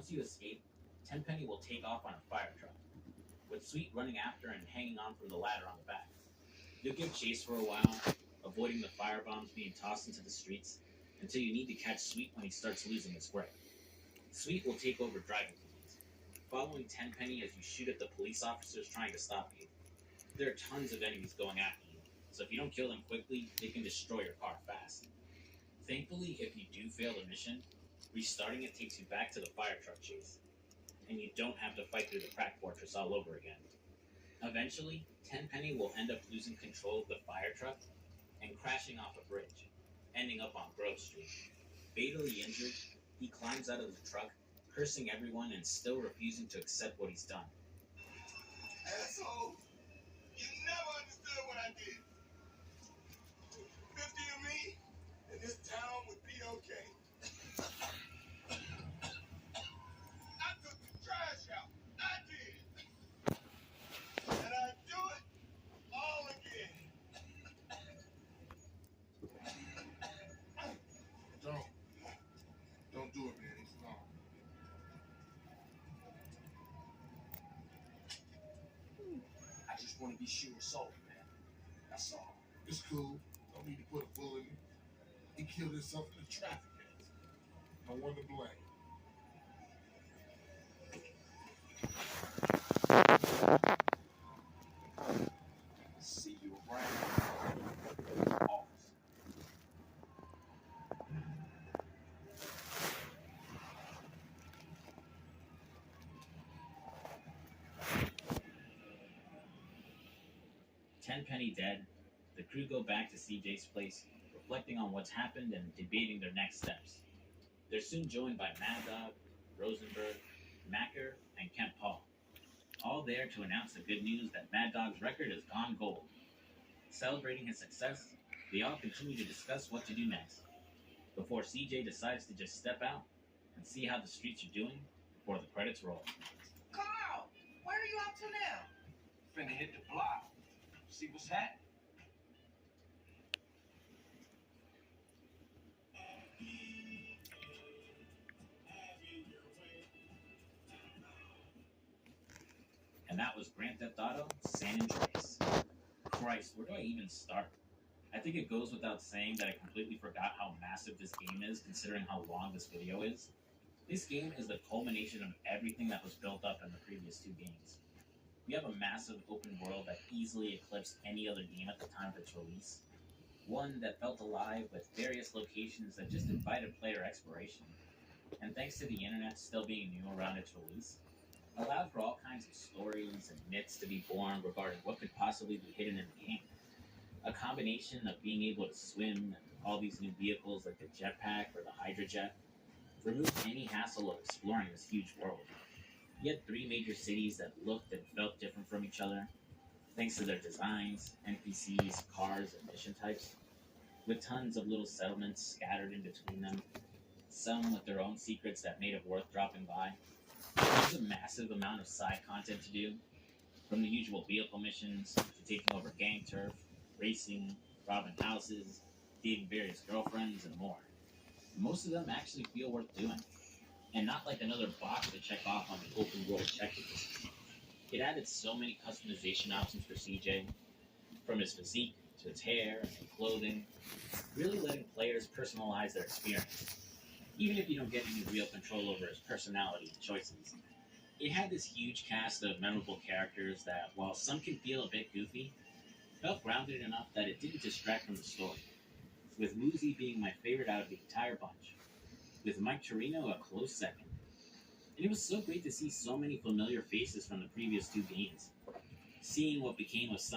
Once you escape, Tenpenny will take off on a fire truck, with Sweet running after and hanging on from the ladder on the back. You'll give chase for a while, avoiding the firebombs being tossed into the streets, until you need to catch Sweet when he starts losing his grip. Sweet will take over driving duties, following Tenpenny as you shoot at the police officers trying to stop you. There are tons of enemies going after you, so if you don't kill them quickly, they can destroy your car fast. Thankfully, if you do fail the mission, restarting it takes you back to the fire truck chase, and you don't have to fight through the crack fortress all over again. Eventually, Tenpenny will end up losing control of the fire truck and crashing off a bridge, ending up on Grove Street. Fatally injured, he climbs out of the truck, cursing everyone and still refusing to accept what he's done. Asshole! You never understood what I did. 50 of me, and this town would be okay. I took the trash out. I did. And I'd do it all again. Don't do it, man. It's wrong. I just want to be sure it's over, man. That's all. It's cool. Don't need to put a bullet in him. He killed himself in a traffic accident. No one to blame. See you around. Off. Tenpenny dead, the crew go back to CJ's place, reflecting on what's happened and debating their next steps. They're soon joined by Mad Dog, Rosenberg, Macker, and Kemp Paul, all there to announce the good news that Mad Dog's record has gone gold. Celebrating his success, they all continue to discuss what to do next, before CJ decides to just step out and see how the streets are doing before the credits roll. Carl, where are you up to now? Finna hit the block. See what's happening. And that was Grand Theft Auto San Andreas. Christ, where do I even start? I think it goes without saying that I completely forgot how massive this game is, considering how long this video is. This game is the culmination of everything that was built up in the previous two games. We have a massive open world that easily eclipsed any other game at the time of its release. One that felt alive with various locations that just invited player exploration. And thanks to the internet still being new around its release, allowed for all kinds of stories and myths to be born regarding what could possibly be hidden in the game. A combination of being able to swim and all these new vehicles like the jetpack or the hydrojet removed any hassle of exploring this huge world. You had three major cities that looked and felt different from each other, thanks to their designs, NPCs, cars, and mission types, with tons of little settlements scattered in between them, some with their own secrets that made it worth dropping by. There's a massive amount of side content to do, from the usual vehicle missions to taking over gang turf, racing, robbing houses, dating various girlfriends, and more. Most of them actually feel worth doing, and not like another box to check off on the open world checklist. It added so many customization options for CJ, from his physique to his hair and clothing, really letting players personalize their experience, even if you don't get any real control over his personality and choices. It had this huge cast of memorable characters that, while some can feel a bit goofy, felt grounded enough that it didn't distract from the story, with Woozie being my favorite out of the entire bunch, with Mike Torino a close second. And it was so great to see so many familiar faces from the previous two games, seeing what became of some